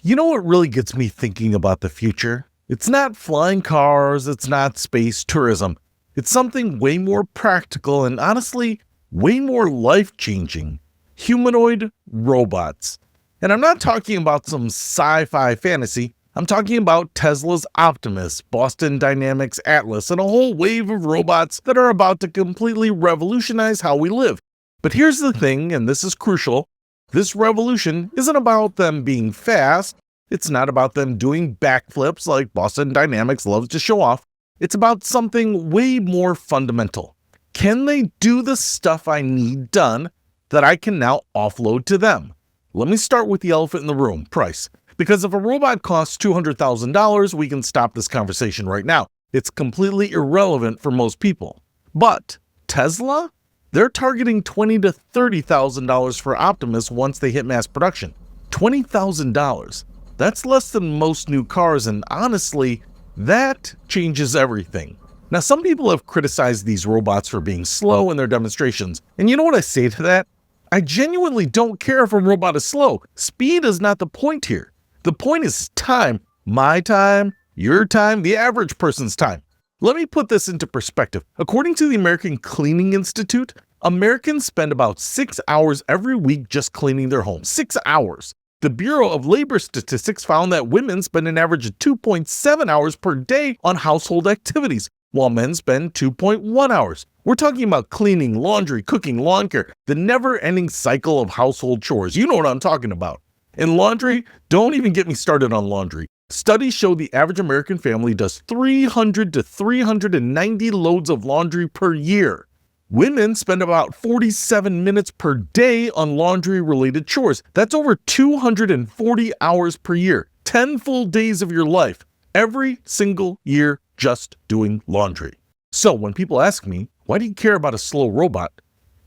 You know what really gets me thinking about the future? It's not flying cars, it's not space tourism. It's something way more practical and honestly, way more life-changing. Humanoid robots. And I'm not talking about some sci-fi fantasy. I'm talking about Tesla's Optimus, Boston Dynamics Atlas, and a whole wave of robots that are about to completely revolutionize how we live. But here's the thing, and this is crucial. This revolution isn't about them being fast. It's not about them doing backflips like Boston Dynamics loves to show off. It's about something way more fundamental. Can they do the stuff I need done that I can now offload to them? Let me start with the elephant in the room, price. Because if a robot costs $200,000, we can stop this conversation right now. It's completely irrelevant for most people. But Tesla? They're targeting $20,000 to $30,000 for Optimus once they hit mass production. $20,000. That's less than most new cars, and honestly, that changes everything. Now, some people have criticized these robots for being slow in their demonstrations, and you know what I say to that? I genuinely don't care if a robot is slow. Speed is not the point here. The point is time. My time, your time, the average person's time. Let me put this into perspective. According to the American Cleaning Institute, Americans spend about 6 hours every week just cleaning their homes. 6 hours. The Bureau of Labor Statistics found that women spend an average of 2.7 hours per day on household activities, while men spend 2.1 hours. We're talking about cleaning, laundry, cooking, lawn care, the never-ending cycle of household chores. You know what I'm talking about. And laundry, don't even get me started on laundry. Studies show the average American family does 300 to 390 loads of laundry per year. Women spend about 47 minutes per day on laundry-related chores. That's over 240 hours per year. 10 full days of your life, every single year just doing laundry. So when people ask me, why do you care about a slow robot?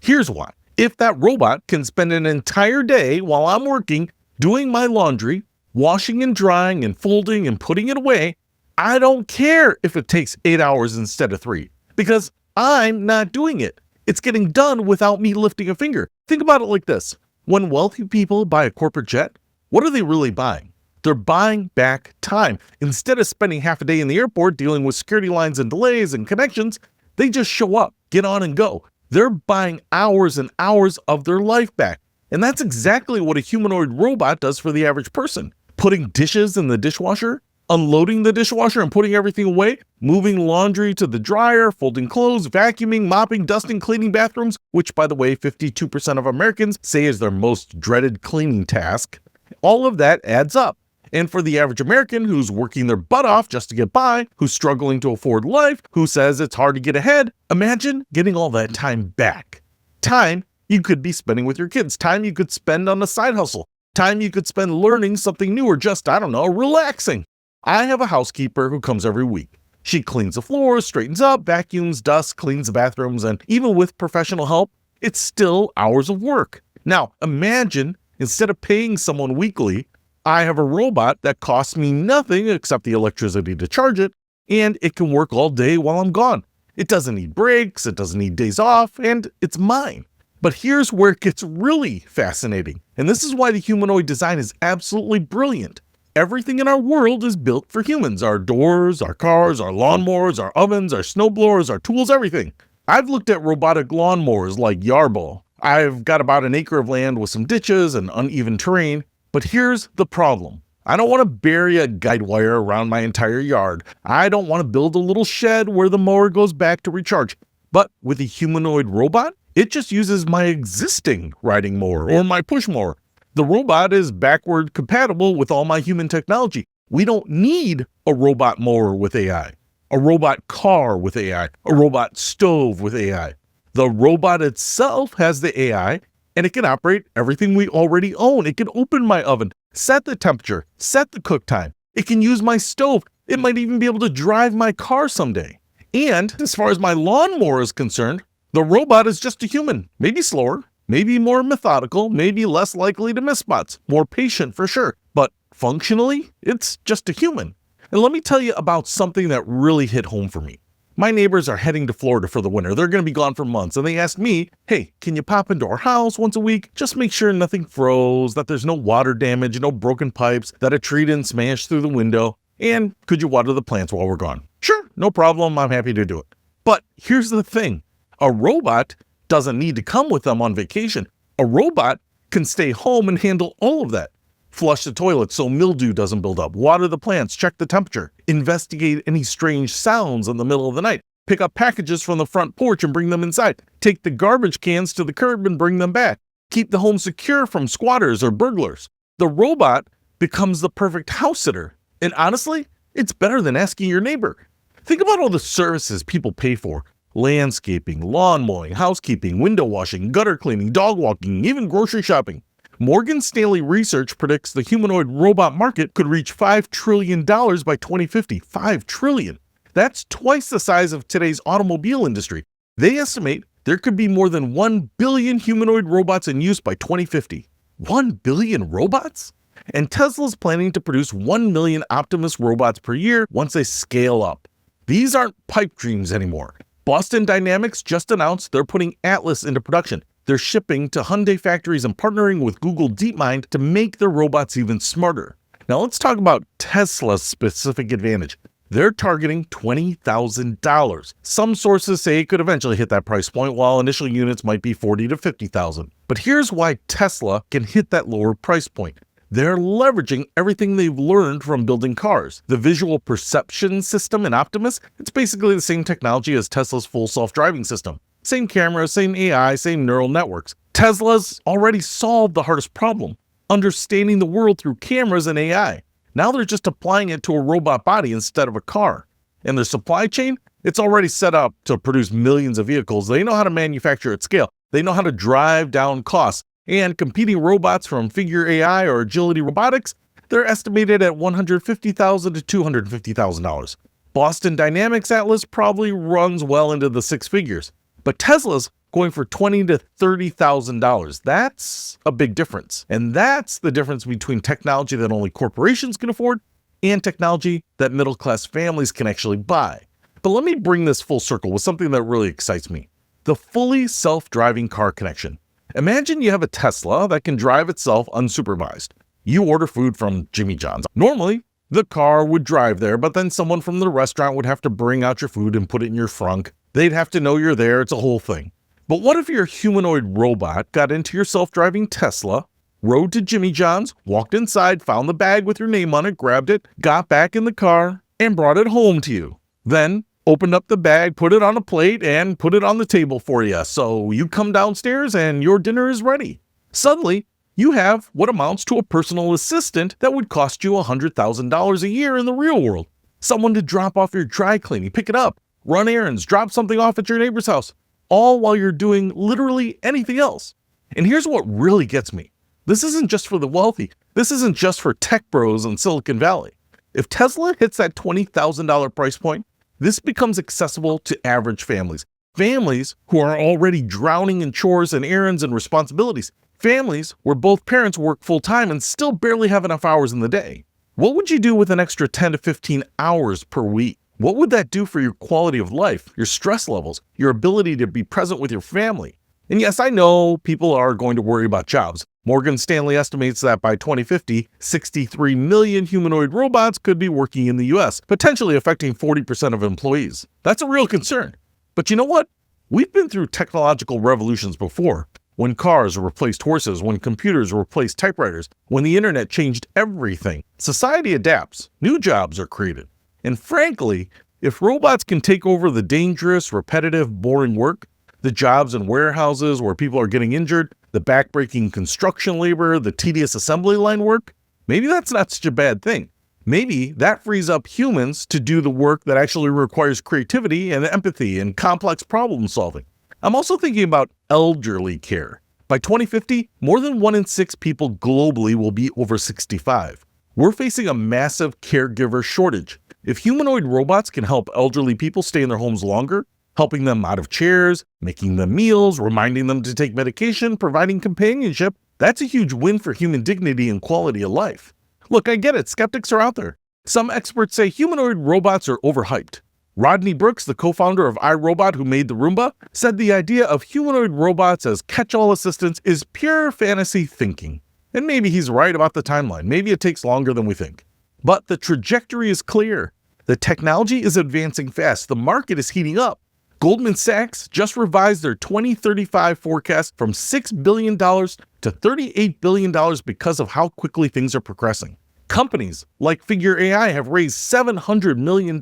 Here's why. If that robot can spend an entire day while I'm working doing my laundry, washing and drying and folding and putting it away, I don't care if it takes 8 hours instead of 3, because I'm not doing it. It's getting done without me lifting a finger. Think about it like this. When wealthy people buy a corporate jet, what are they really buying? They're buying back time. Instead of spending half a day in the airport dealing with security lines and delays and connections, they just show up, get on and go. They're buying hours and hours of their life back. And that's exactly what a humanoid robot does for the average person. Putting dishes in the dishwasher, unloading the dishwasher and putting everything away, moving laundry to the dryer, folding clothes, vacuuming, mopping, dusting, cleaning bathrooms, which, by the way, 52% of Americans say is their most dreaded cleaning task. All of that adds up. And for the average American who's working their butt off just to get by, who's struggling to afford life, who says it's hard to get ahead, imagine getting all that time back. Time you could be spending with your kids, time you could spend on a side hustle, time you could spend learning something new or just, I don't know, relaxing. I have a housekeeper who comes every week. She cleans the floors, straightens up, vacuums, dusts, cleans the bathrooms, and even with professional help, it's still hours of work. Now, imagine, instead of paying someone weekly, I have a robot that costs me nothing except the electricity to charge it, and it can work all day while I'm gone. It doesn't need breaks, it doesn't need days off, and it's mine. But here's where it gets really fascinating, and this is why the humanoid design is absolutely brilliant. Everything in our world is built for humans. Our doors, our cars, our lawnmowers, our ovens, our snowblowers, our tools, everything. I've looked at robotic lawnmowers like Yarbo. I've got about an acre of land with some ditches and uneven terrain. But here's the problem. I don't want to bury a guide wire around my entire yard. I don't want to build a little shed where the mower goes back to recharge. But with a humanoid robot, it just uses my existing riding mower or my push mower. The robot is backward compatible with all my human technology. We don't need a robot mower with AI, a robot car with AI, a robot stove with AI. The robot itself has the AI, and it can operate everything we already own. It can open my oven, set the temperature, set the cook time. It can use my stove. It might even be able to drive my car someday. And as far as my lawnmower is concerned, the robot is just a human, maybe slower, maybe more methodical, maybe less likely to miss spots, more patient for sure. But functionally, it's just a human. And let me tell you about something that really hit home for me. My neighbors are heading to Florida for the winter. They're going to be gone for months. And they asked me, hey, can you pop into our house once a week? Just make sure nothing froze, that there's no water damage, no broken pipes, that a tree didn't smash through the window. And could you water the plants while we're gone? Sure, no problem. I'm happy to do it. But here's the thing. A robot doesn't need to come with them on vacation. A robot can stay home and handle all of that. Flush the toilet so mildew doesn't build up, water the plants, check the temperature, investigate any strange sounds in the middle of the night, pick up packages from the front porch and bring them inside, take the garbage cans to the curb and bring them back, keep the home secure from squatters or burglars. The robot becomes the perfect house sitter. And honestly, it's better than asking your neighbor. Think about all the services people pay for. Landscaping, lawn mowing, housekeeping, window washing, gutter cleaning, dog walking, even grocery shopping. Morgan Stanley research predicts the humanoid robot market could reach $5 trillion by 2050. $5 trillion. That's twice the size of today's automobile industry. They estimate there could be more than 1 billion humanoid robots in use by 2050. 1 billion robots? And Tesla's planning to produce 1 million Optimus robots per year once they scale up. These aren't pipe dreams anymore. Boston Dynamics just announced they're putting Atlas into production. They're shipping to Hyundai factories and partnering with Google DeepMind to make their robots even smarter. Now let's talk about Tesla's specific advantage. They're targeting $20,000. Some sources say it could eventually hit that price point, while initial units might be $40,000 to $50,000. But here's why Tesla can hit that lower price point. They're leveraging everything they've learned from building cars. The visual perception system in Optimus, it's basically the same technology as Tesla's full self-driving system. Same cameras, same AI, same neural networks. Tesla's already solved the hardest problem, understanding the world through cameras and AI. Now they're just applying it to a robot body instead of a car. And their supply chain, it's already set up to produce millions of vehicles. They know how to manufacture at scale. They know how to drive down costs. And competing robots from Figure AI or Agility Robotics, they're estimated at $150,000 to $250,000. Boston Dynamics Atlas probably runs well into the six figures. But Tesla's going for $20,000 to $30,000. That's a big difference. And that's the difference between technology that only corporations can afford and technology that middle-class families can actually buy. But let me bring this full circle with something that really excites me. The fully self-driving car connection. Imagine you have a Tesla that can drive itself unsupervised. You order food from Jimmy John's. Normally, the car would drive there, but then someone from the restaurant would have to bring out your food and put it in your trunk. They'd have to know you're there. It's a whole thing. But what if your humanoid robot got into your self-driving Tesla, rode to Jimmy John's, walked inside, found the bag with your name on it, grabbed it, got back in the car, and brought it home to you? Then opened up the bag, put it on a plate, and put it on the table for you. So you come downstairs and your dinner is ready. Suddenly, you have what amounts to a personal assistant that would cost you $100,000 a year in the real world. Someone to drop off your dry cleaning, pick it up, run errands, drop something off at your neighbor's house, all while you're doing literally anything else. And here's what really gets me. This isn't just for the wealthy. This isn't just for tech bros in Silicon Valley. If Tesla hits that $20,000 price point, this becomes accessible to average families. Families who are already drowning in chores and errands and responsibilities. Families where both parents work full-time and still barely have enough hours in the day. What would you do with an extra 10 to 15 hours per week? What would that do for your quality of life, your stress levels, your ability to be present with your family? And yes, I know people are going to worry about jobs. Morgan Stanley estimates that by 2050, 63 million humanoid robots could be working in the US, potentially affecting 40% of employees. That's a real concern. But you know what? We've been through technological revolutions before. When cars replaced horses, when computers replaced typewriters, when the internet changed everything. Society adapts. New jobs are created. And frankly, if robots can take over the dangerous, repetitive, boring work, the jobs in warehouses where people are getting injured, the backbreaking construction labor, the tedious assembly line work, maybe that's not such a bad thing. Maybe that frees up humans to do the work that actually requires creativity and empathy and complex problem solving. I'm also thinking about elderly care. By 2050, more than 1 in 6 people globally will be over 65. We're facing a massive caregiver shortage. If humanoid robots can help elderly people stay in their homes longer, helping them out of chairs, making them meals, reminding them to take medication, providing companionship, that's a huge win for human dignity and quality of life. Look, I get it, skeptics are out there. Some experts say humanoid robots are overhyped. Rodney Brooks, the co-founder of iRobot who made the Roomba, said the idea of humanoid robots as catch-all assistants is pure fantasy thinking. And maybe he's right about the timeline. Maybe it takes longer than we think. But the trajectory is clear. The technology is advancing fast. The market is heating up. Goldman Sachs just revised their 2035 forecast from $6 billion to $38 billion because of how quickly things are progressing. Companies like Figure AI have raised $700 million.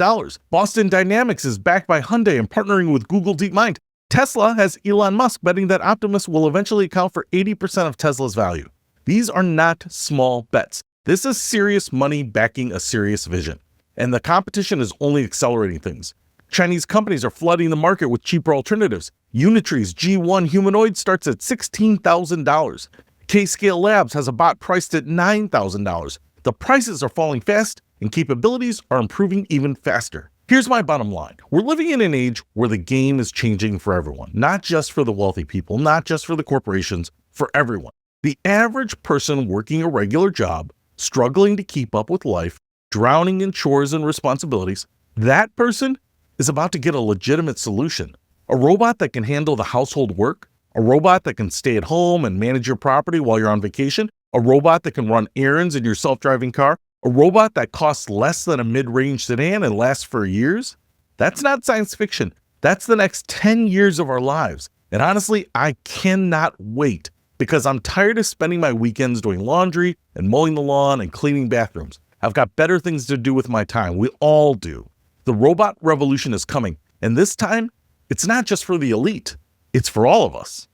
Boston Dynamics is backed by Hyundai and partnering with Google DeepMind. Tesla has Elon Musk betting that Optimus will eventually account for 80% of Tesla's value. These are not small bets. This is serious money backing a serious vision. And the competition is only accelerating things. Chinese companies are flooding the market with cheaper alternatives. Unitree's G1 humanoid starts at $16,000. K-Scale Labs has a bot priced at $9,000. The prices are falling fast, and capabilities are improving even faster. Here's my bottom line. We're living in an age where the game is changing for everyone, not just for the wealthy people, not just for the corporations, for everyone. The average person working a regular job, struggling to keep up with life, drowning in chores and responsibilities, that person is about to get a legitimate solution. A robot that can handle the household work, a robot that can stay at home and manage your property while you're on vacation, a robot that can run errands in your self-driving car, a robot that costs less than a mid-range sedan and lasts for years. That's not science fiction. That's the next 10 years of our lives. And honestly, I cannot wait because I'm tired of spending my weekends doing laundry and mowing the lawn and cleaning bathrooms. I've got better things to do with my time. We all do. The robot revolution is coming, and this time, it's not just for the elite, it's for all of us.